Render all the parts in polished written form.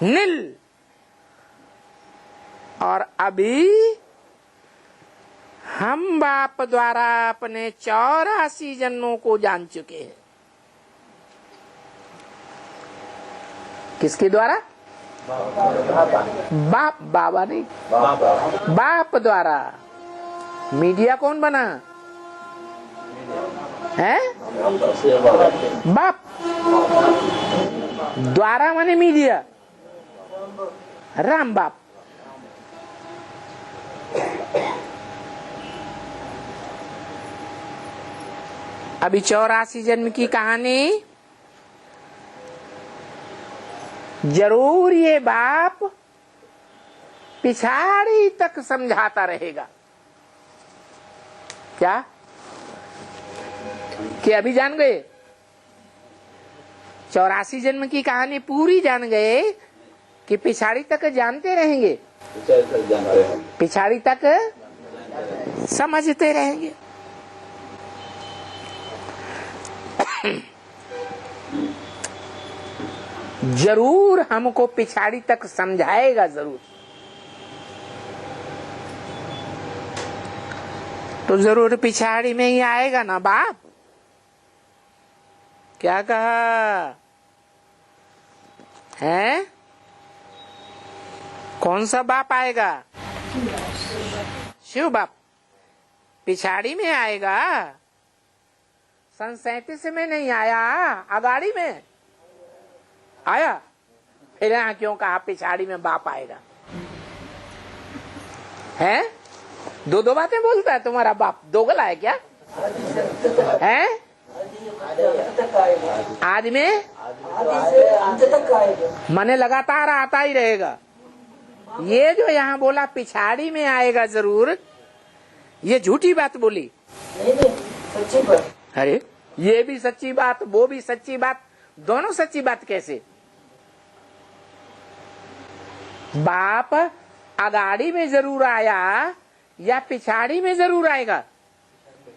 नील। और अभी हम बाप द्वारा अपने 84 जन्मों को जान चुके हैं। किसके द्वारा? बाप, बाबा नहीं, बाप द्वारा। मीडिया कौन बना है? बाप। द्वारा माने मीडिया, राम बाप। अभी 84 जन्म की कहानी, जरूर ये बाप पिछाड़ी तक समझाता रहेगा। क्या कि अभी जान गए? 84 जन्म की कहानी पूरी जान गए कि पिछाड़ी तक जानते रहेंगे? पिछाड़ी तक समझते रहेंगे। जरूर हमको पिछाड़ी तक समझाएगा जरूर। तो जरूर पिछाड़ी में ही आएगा ना बाप। क्या कहा है? कौन सा बाप आएगा? शिव बाप। पिछाड़ी में आएगा, सन 37 में नहीं आया, अगाड़ी में आया। फिर यहाँ क्यों कहा पिछाड़ी में बाप आएगा? है दो दो बातें बोलता है तुम्हारा बाप। दोगला है क्या? है आज में मने लगातार आता ही रहेगा। ये जो यहाँ बोला पिछाड़ी में आएगा जरूर, ये झूठी बात बोली। सच्ची बात। अरे ये भी सच्ची बात, वो भी सच्ची बात, दोनों सच्ची बात कैसे? बाप अगाड़ी में जरूर आया या पिछाड़ी में जरूर आएगा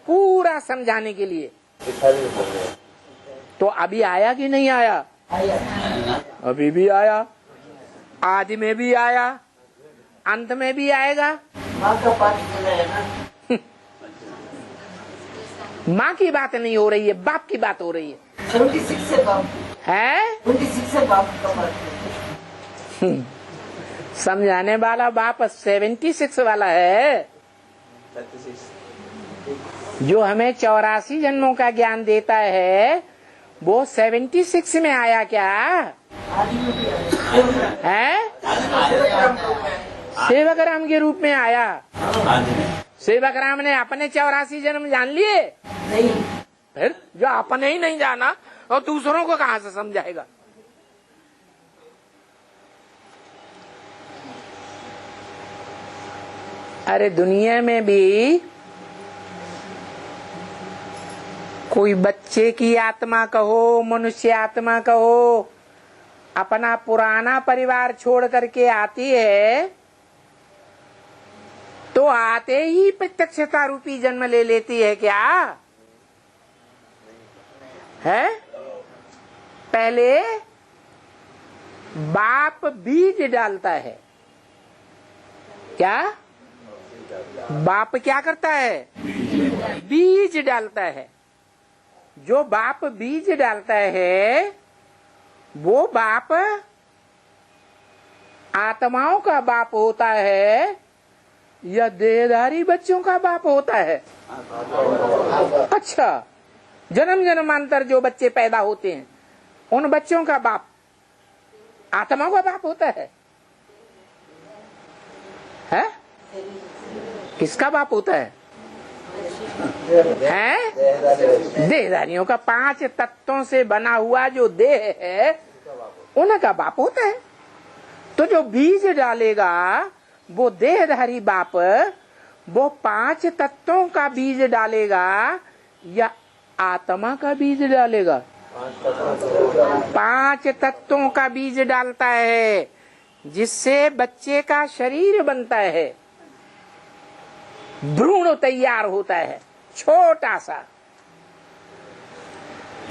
पूरा समझाने के लिए। तो अभी आया कि नहीं आया? अभी भी आया, आदि में भी आया, अंत में भी आएगा। माँ का पाठ सुना है ना? माँ की बात नहीं हो रही है, बाप की बात हो रही है। 26 से बाप है 26 से बाप का पाठ। समझाने वाला बाप 76 वाला है, जो हमें 84 जन्मों का ज्ञान देता है। वो 76 में आया क्या है? सेवक राम के रूप में आया। सेवक राम ने अपने 84 जन्म जान लिए? नहीं। फिर जो अपने ही नहीं जाना और दूसरों को कहां से समझाएगा? अरे दुनिया में भी कोई बच्चे की आत्मा कहो, मनुष्य आत्मा कहो, अपना पुराना परिवार छोड़ करके आती है तो आते ही प्रत्यक्षता रूपी जन्म ले लेती है क्या? है पहले बाप बीज डालता है। क्या बाप क्या करता है? बीज डालता है। जो बाप बीज डालता है वो बाप आत्माओं का बाप होता है या देहधारी बच्चों का बाप होता है? अच्छा, जन्म जन्मांतर जो बच्चे पैदा होते हैं उन बच्चों का बाप आत्माओं का बाप होता है? है? किसका बाप होता है? देहधारियों का। 5 तत्वों से बना हुआ जो देह है उनका बाप होता है। तो जो बीज डालेगा वो देहधारी बाप, वो 5 तत्वों का बीज डालेगा या आत्मा का बीज डालेगा? 5 तत्वों का बीज डालता है जिससे बच्चे का शरीर बनता है, भ्रूण तैयार होता है छोटा सा।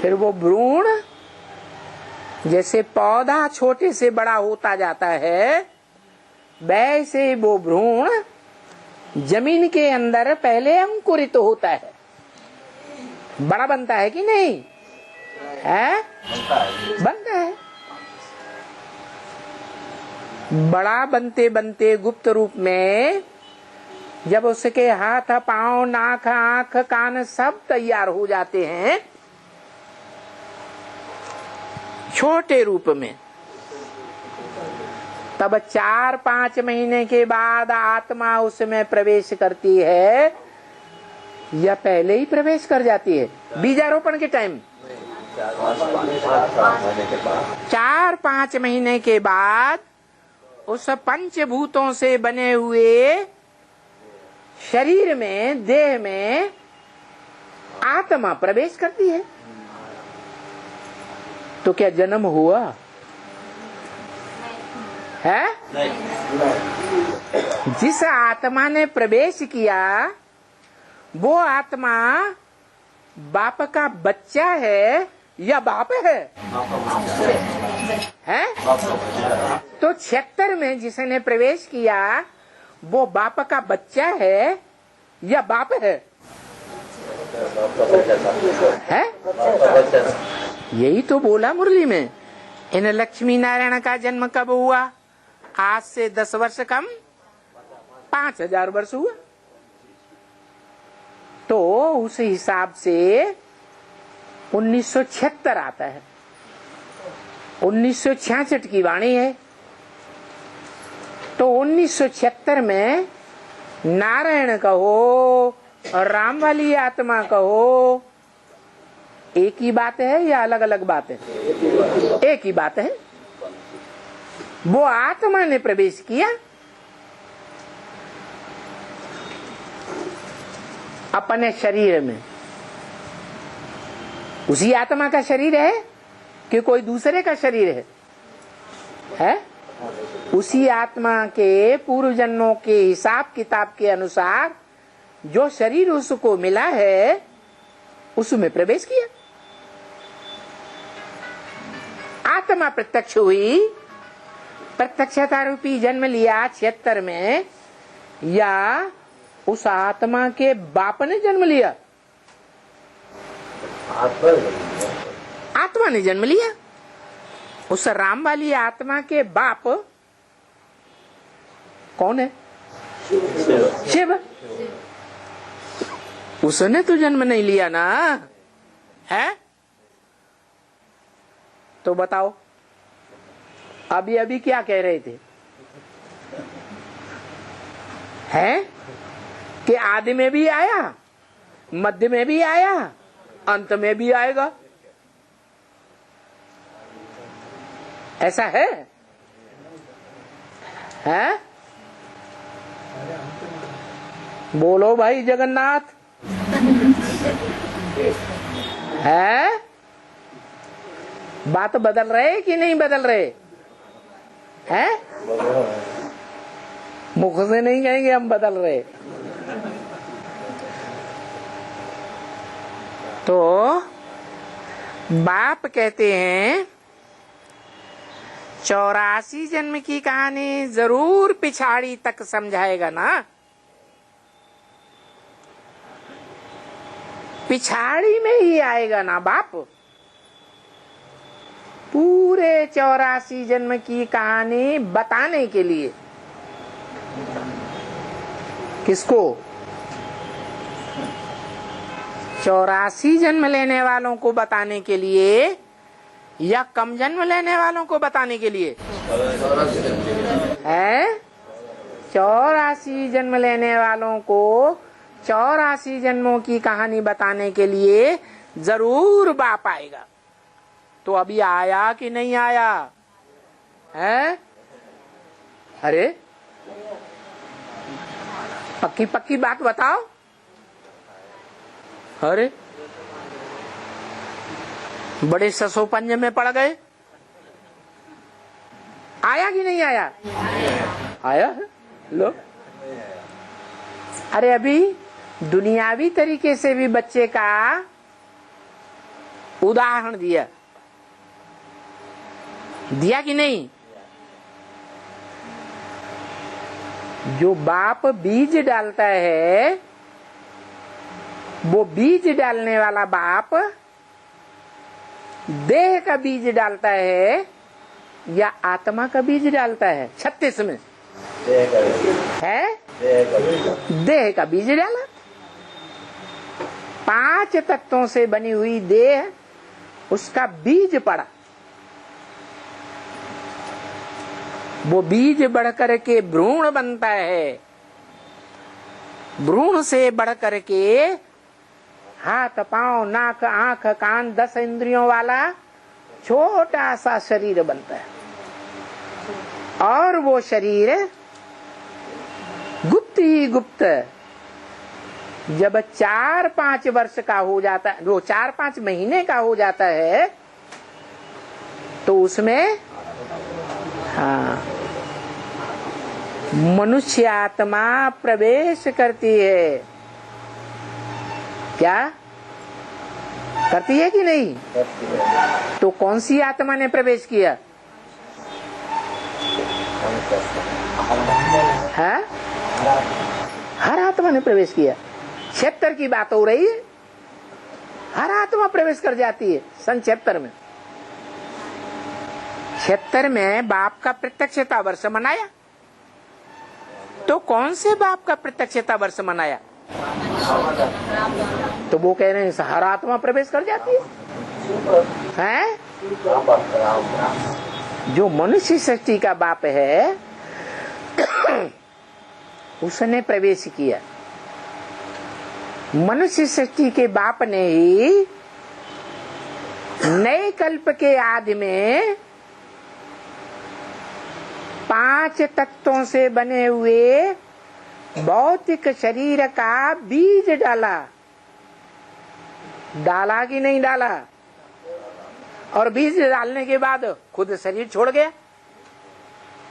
फिर वो भ्रूण जैसे पौधा छोटे से बड़ा होता जाता है, वैसे वो भ्रूण जमीन के अंदर पहले अंकुरित होता है, बड़ा बनता है कि नहीं है? बनता है। बड़ा बनते बनते गुप्त रूप में जब उसके हाथ पांव नाक आंख कान सब तैयार हो जाते हैं छोटे रूप में, तब 4-5 महीने के बाद आत्मा उसमें प्रवेश करती है या पहले ही प्रवेश कर जाती है? बीजारोपण के टाइम 4-5 महीने के बाद उस पंचभूतों से बने हुए शरीर में, देह में आत्मा प्रवेश करती है। तो क्या जन्म हुआ है? जिस आत्मा ने प्रवेश किया वो आत्मा बाप का बच्चा है या बाप है? हैं? तो 76 में जिसने प्रवेश किया वो बाप का बच्चा है या बाप है? है? यही तो बोला मुरली में। इन लक्ष्मी नारायण का जन्म कब हुआ? आज से 10 वर्ष कम 5000 वर्ष हुआ। तो उस हिसाब से 1976 आता है। 1966 की वाणी है। तो 1976 में नारायण कहो और राम वाली आत्मा कहो, एक ही बात है या अलग अलग बात है? एक ही बात है। वो आत्मा ने प्रवेश किया अपने शरीर में। उसी आत्मा का शरीर है कि कोई दूसरे का शरीर है? उसी आत्मा के पूर्व जन्मों के हिसाब किताब के अनुसार जो शरीर उसको मिला है उसमें प्रवेश किया। आत्मा प्रत्यक्ष हुई, प्रत्यक्षता रूपी जन्म लिया 76 में, या उस आत्मा के बाप ने जन्म लिया? आत्मा ने जन्म लिया। उस राम वाली आत्मा के बाप कौन है? शिव। उसने तो जन्म नहीं लिया ना, है? तो बताओ अभी अभी क्या कह रहे थे? है कि आदि में भी आया, मध्य में भी आया, अंत में भी आएगा। ऐसा है? हैं? बोलो भाई जगन्नाथ। है? बात बदल रहे कि नहीं बदल रहे? हैं? मुख से नहीं कहेंगे हम बदल रहे। तो बाप कहते हैं 84 जन्म की कहानी जरूर पिछाड़ी तक समझाएगा ना। पिछाड़ी में ही आएगा ना बाप। पूरे 84 जन्म की कहानी बताने के लिए। किसको? 84 जन्म लेने वालों को बताने के लिए या कम जन्म लेने वालों को बताने के लिए? है 84 जन्म लेने वालों को 84 जन्मों की कहानी बताने के लिए जरूर बाप आएगा। तो अभी आया कि नहीं आया? है? अरे पक्की पक्की बात बताओ। अरे बड़े ससोपंज में पड़ गए। आया कि नहीं आया? आया है। लो, अरे अभी दुनियावी तरीके से भी बच्चे का उदाहरण दिया। दिया कि नहीं? जो बाप बीज डालता है, वो बीज डालने वाला बाप देह का बीज डालता है या आत्मा का बीज डालता है? 36 में है देह का बीज डाला। 5 तत्वों से बनी हुई देह, उसका बीज पड़ा। वो बीज बढ़कर के भ्रूण बनता है। भ्रूण से बढ़कर के हाथ, पांव, नाक, आंख, कान, 10 इंद्रियों वाला छोटा सा शरीर बनता है। और वो शरीर गुप्त ही गुप्त जब 4-5 वर्ष का हो जाता है, वो 4-5 महीने का हो जाता है, तो उसमें मनुष्य आत्मा प्रवेश करती है। क्या करती है कि नहीं? तो कौन सी आत्मा ने प्रवेश किया? है? हर आत्मा ने प्रवेश किया। 76 की बात हो रही है। हर आत्मा प्रवेश कर जाती है। सन 76 में 76 में बाप का प्रत्यक्षता वर्ष मनाया। तो कौन से बाप का प्रत्यक्षता वर्ष मनाया? तो वो कह रहे हैं हर आत्मा प्रवेश कर जाती है। जो मनुष्य सृष्टि का बाप है उसने प्रवेश किया। मनुष्य सृष्टि के बाप ने ही नए कल्प के आदि में 5 तत्वों से बने हुए भौतिक शरीर का बीज डाला। डाला कि नहीं डाला? और बीज डालने के बाद खुद शरीर छोड़ गया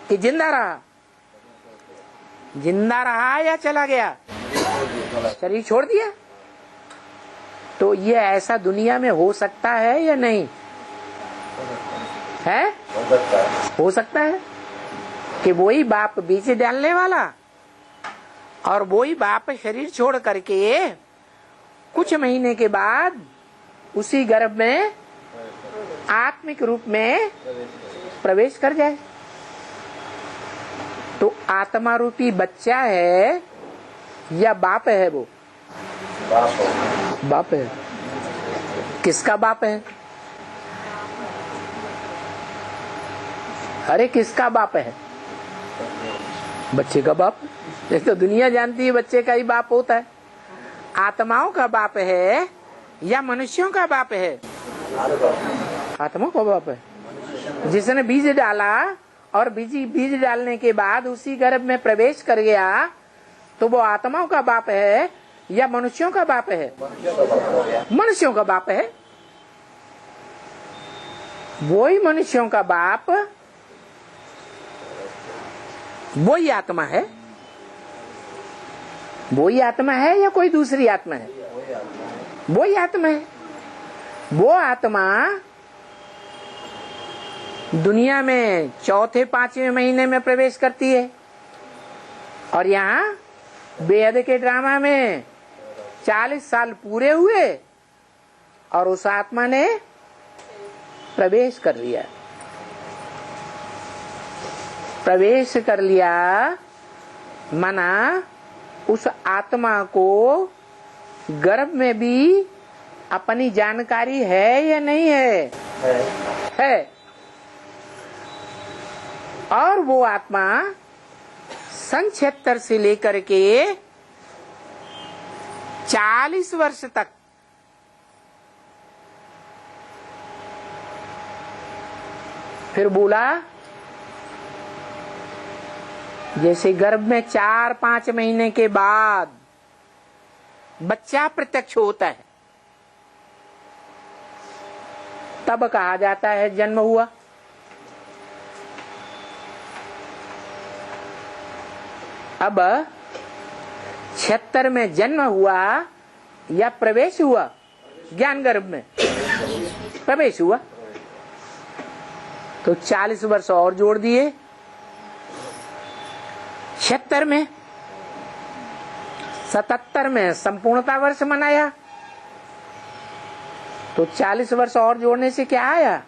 कि जिंदा रहा? जिंदा रहा या चला गया? शरीर छोड़ दिया। तो ये ऐसा दुनिया में हो सकता है या नहीं है? हो सकता है कि वही बाप बीज डालने वाला और वही बाप शरीर छोड़ करके कुछ महीने के बाद उसी गर्भ में आत्मिक रूप में प्रवेश कर जाए। तो आत्मा रूपी बच्चा है या बाप है? वो बाप है। किसका बाप है? अरे किसका बाप है? बच्चे का बाप। ये तो दुनिया जानती है बच्चे का ही बाप होता है। आत्माओं का बाप है या मनुष्यों का बाप है? आत्मा का बाप है। जिसने बीज डाला और बीज डालने के बाद उसी गर्भ में प्रवेश कर गया, तो वो आत्माओं का बाप है या मनुष्यों का बाप है? मनुष्यों का बाप है। वही मनुष्यों का बाप वही आत्मा है। वही आत्मा है या कोई दूसरी आत्मा है? वही आत्मा है। वो आत्मा दुनिया में 4-5वें महीने में प्रवेश करती है और यहाँ बेहद के ड्रामा में 40 साल पूरे हुए और उस आत्मा ने प्रवेश कर लिया। प्रवेश कर लिया माना उस आत्मा को गर्भ में भी अपनी जानकारी है या नहीं है? है। और वो आत्मा सन 76 से लेकर के 40 वर्ष तक फिर बोला, जैसे गर्भ में 4-5 महीने के बाद बच्चा प्रत्यक्ष होता है, तब कहा जाता है जन्म हुआ। अब 76 में जन्म हुआ या प्रवेश हुआ? ज्ञान गर्भ में प्रवेश हुआ। तो 40 वर्ष और जोड़ दिए 76 में, 77 में संपूर्णता वर्ष मनाया, तो 40 वर्ष और जोड़ने से क्या आया?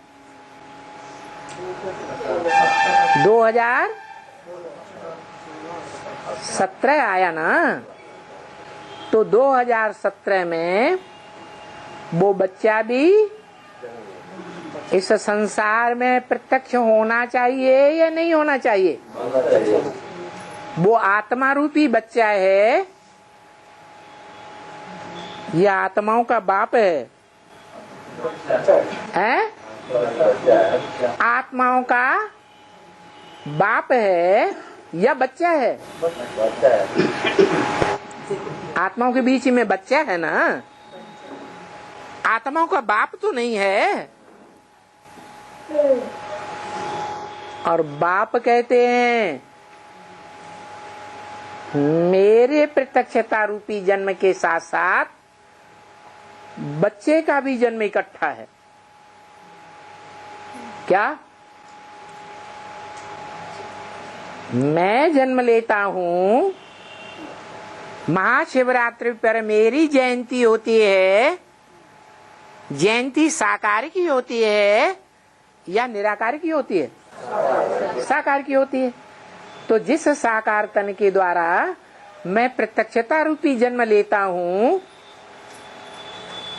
2017 आया ना। तो 2017 में वो बच्चा भी इस संसार में प्रत्यक्ष होना चाहिए या नहीं होना चाहिए? वो आत्मा रूपी बच्चा है या आत्माओं का बाप है? हैं? आत्माओं का बाप है या बच्चा है? आत्माओं के बीच में बच्चा है ना, आत्माओं का बाप तो नहीं है। और बाप कहते हैं मेरे प्रत्यक्षता रूपी जन्म के साथ साथ बच्चे का भी जन्म इकट्ठा है। क्या? मैं जन्म लेता हूँ, महाशिवरात्रि पर मेरी जयंती होती है। जयंती साकार की होती है या निराकार की होती है? साकार की होती है। तो जिस साकार तन के द्वारा मैं प्रत्यक्षता रूपी जन्म लेता हूँ,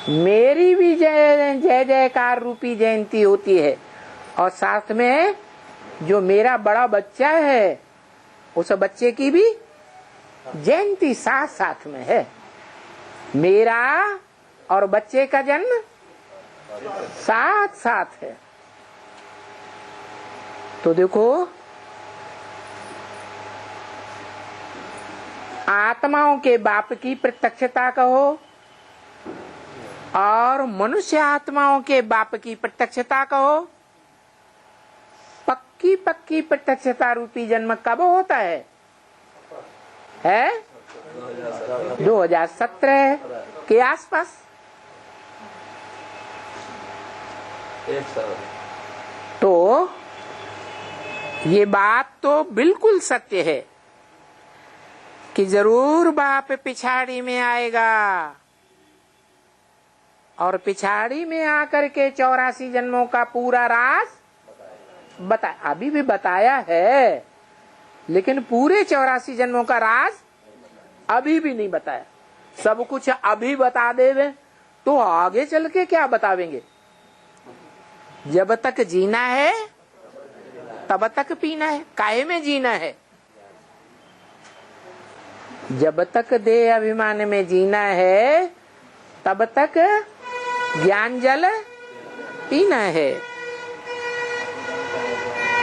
मेरी भी जय जयकार रूपी जयंती होती है। और साथ में जो मेरा बड़ा बच्चा है, उस बच्चे की भी जयंती साथ साथ में है। मेरा और बच्चे का जन्म साथ साथ है। तो देखो, आत्माओं के बाप की प्रत्यक्षता कहो और मनुष्य आत्माओं के बाप की प्रत्यक्षता कहो, पक्की पक्की प्रत्यक्षता रूपी जन्म कब होता है? 2017 के आसपास। तो ये बात तो बिल्कुल सत्य है कि जरूर बाप पिछाड़ी में आएगा और पिछाड़ी में आकर के 84 जन्मों का पूरा राज अभी भी बताया है, लेकिन पूरे 84 जन्मों का राज अभी भी नहीं बताया। सब कुछ अभी बता देवे तो आगे चल के क्या बतावेंगे? जब तक जीना है तब तक पीना है। काहे में जीना है? जब तक देह अभिमान में जीना है तब तक ज्ञान जल पीना है।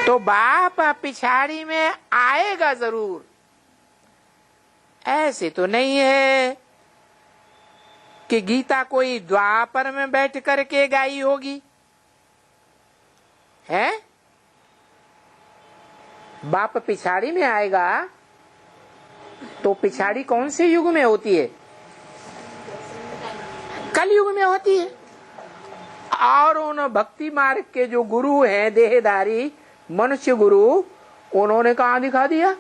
तो बाप पिछाड़ी में आएगा जरूर। ऐसे तो नहीं है कि गीता कोई द्वापर में बैठ करके गाई होगी, है? बाप पिछाड़ी में आएगा तो पिछाड़ी कौन से युग में होती है? कल युग में होती है। और उन भक्ति मार्ग के जो गुरु हैं, देहधारी मनुष्य गुरु, उन्होंने कहाँ दिखा दिया?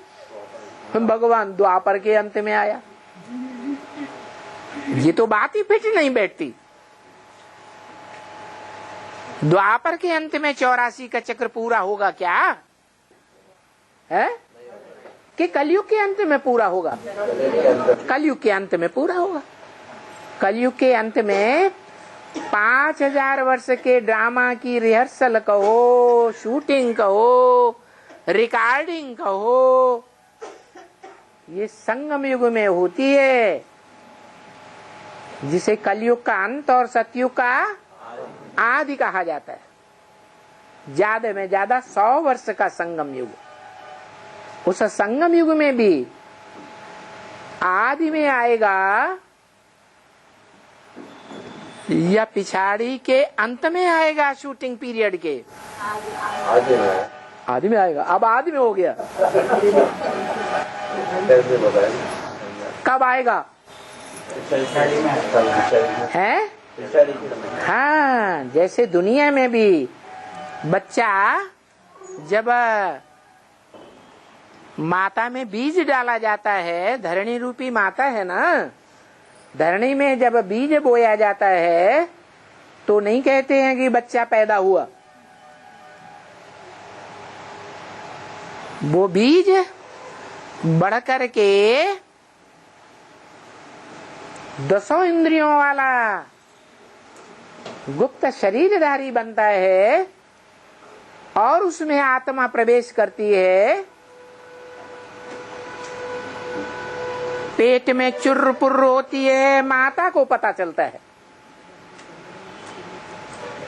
भगवान द्वापर के अंत में आया। ये तो बात ही फिट नहीं बैठती। द्वापर के अंत में 84 का चक्र पूरा होगा क्या है? कि कलयुग के अंत में पूरा होगा? कलयुग के अंत में पूरा होगा। कलयुग के अंत में 5000 वर्ष के ड्रामा की रिहर्सल कहो, शूटिंग कहो, रिकॉर्डिंग कहो, ये संगम युग में होती है, जिसे कलयुग का अंत और सतयुग का आदि कहा जाता है। ज्यादा में ज्यादा 100 वर्ष का संगम युग। उस संगम युग में भी आदि में आएगा या पिछाड़ी के अंत में आएगा? शूटिंग पीरियड के आदि में आएगा। अब आदि में हो गया, कब आएगा? है? हाँ, जैसे दुनिया में भी बच्चा जब माता में बीज डाला जाता है, धरणी रूपी माता है ना, धरणी में जब बीज बोया जाता है तो नहीं कहते हैं कि बच्चा पैदा हुआ। वो बीज बढ़ करके 10 इंद्रियों वाला गुप्त शरीरधारी बनता है और उसमें आत्मा प्रवेश करती है। पेट में चुर्र पुर्र होती है, माता को पता चलता है,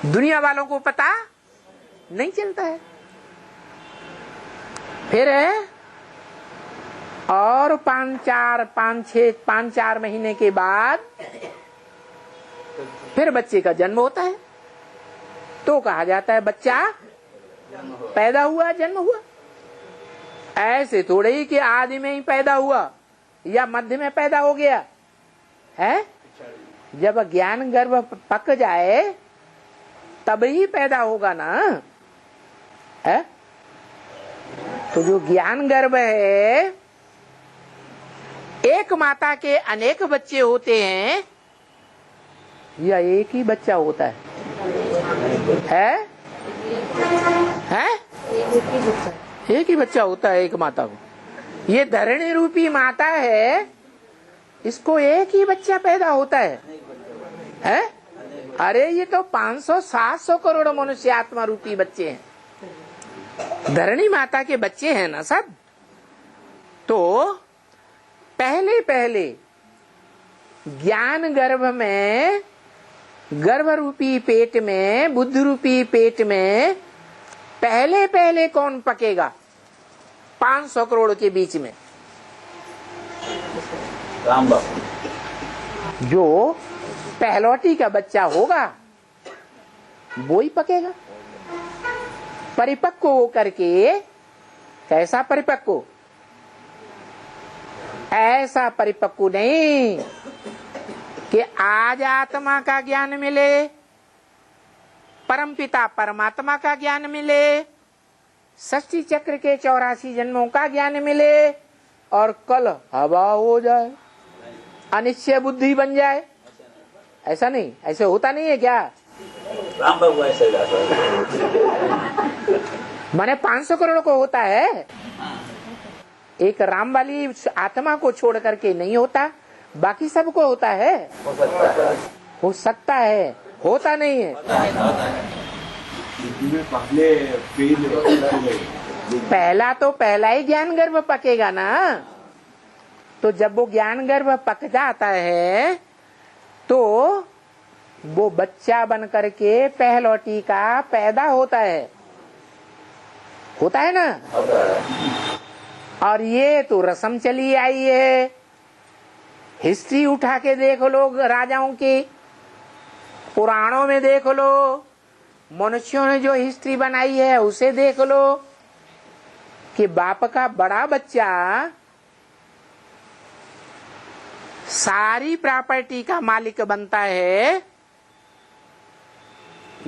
दुनिया वालों को पता नहीं चलता है। फिर और 5-4 महीने के बाद फिर बच्चे का जन्म होता है, तो कहा जाता है बच्चा पैदा हुआ, जन्म हुआ। ऐसे थोड़े ही कि आदि में ही पैदा हुआ या मध्य में पैदा हो गया है। जब ज्ञान गर्भ पक जाए तब ही पैदा होगा ना है। तो जो ज्ञान गर्भ है, एक माता के अनेक बच्चे होते हैं या एक ही बच्चा होता है? एक ही बच्चा होता है एक माता को। ये धरणी रूपी माता है, इसको एक ही बच्चा पैदा होता है? अरे ये तो 500-700 करोड़ मनुष्य आत्मा रूपी बच्चे हैं, धरणी माता के बच्चे हैं ना सब। तो पहले पहले ज्ञान गर्भ में, गर्भ रूपी पेट में, बुद्ध रूपी पेट में पहले पहले कौन पकेगा 500 करोड़ के बीच में? राम बाबू। जो पहलौटी का बच्चा होगा वो ही पकेगा। परिपक्व होकर के, कैसा परिपक्व? ऐसा परिपक्व नहीं कि आज आत्मा का ज्ञान मिले, परमपिता परमात्मा का ज्ञान मिले, षष्ठी चक्र के 84 जन्मों का ज्ञान मिले और कल हवा हो जाए, अनिश्चय बुद्धि बन जाए। ऐसा नहीं, ऐसे होता नहीं है क्या? राम बाबू ऐसे माने 500 करोड़ को होता है, एक राम वाली आत्मा को छोड़ करके नहीं होता, बाकी सबको होता है। हो सकता है, होता नहीं है। पहला तो पहला ही ज्ञान गर्भ पकेगा ना। तो जब वो ज्ञान गर्भ पक जाता है तो वो बच्चा बन करके पहलौटी का पैदा होता है ना। और ये तो रस्म चली आई है, हिस्ट्री उठा के देख लो, राजाओं की पुराणों में देख लो, मनुष्यों ने जो हिस्ट्री बनाई है उसे देख लो कि बाप का बड़ा बच्चा सारी प्रॉपर्टी का मालिक बनता है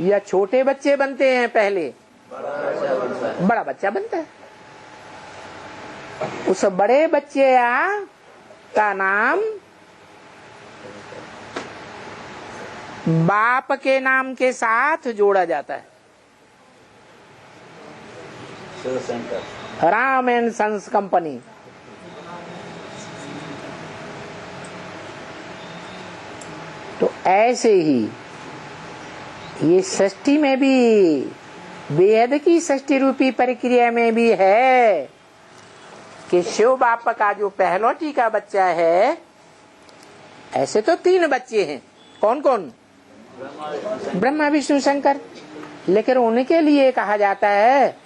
या छोटे बच्चे बनते हैं? पहले बड़ा बच्चा बनता है। उस बड़े बच्चे का नाम बाप के नाम के साथ जोड़ा जाता है। Ram and sons company. तो ऐसे ही ये षष्ठी में भी, वेद की षष्ठी रूपी प्रक्रिया में भी है कि शिव बाप का जो पहलौटी का बच्चा है, ऐसे तो 3 बच्चे हैं। कौन कौन? ब्रह्मा विष्णु शंकर। लेकिन उनके लिए कहा जाता है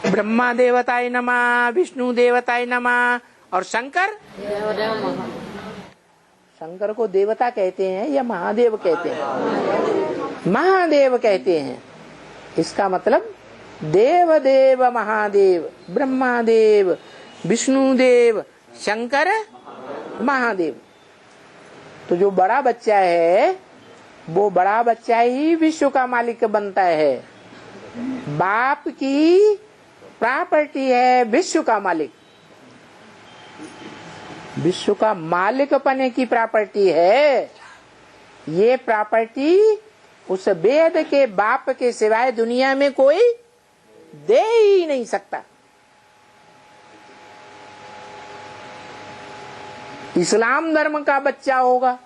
ब्रह्मा देवताय नमः, विष्णु देवताय नमः और शंकर। शंकर को देवता कहते हैं या महादेव कहते हैं? महादेव कहते हैं। इसका मतलब देव देव महादेव, ब्रह्मा देव, विष्णु देव, शंकर महादेव। तो जो बड़ा बच्चा है वो बड़ा बच्चा ही विश्व का मालिक बनता है। बाप की प्रॉपर्टी है विश्व का मालिक, विश्व का मालिक पने की प्रॉपर्टी है। ये प्रॉपर्टी उस वेद के बाप के सिवाय दुनिया में कोई दे ही नहीं सकता। इस्लाम धर्म का बच्चा होगा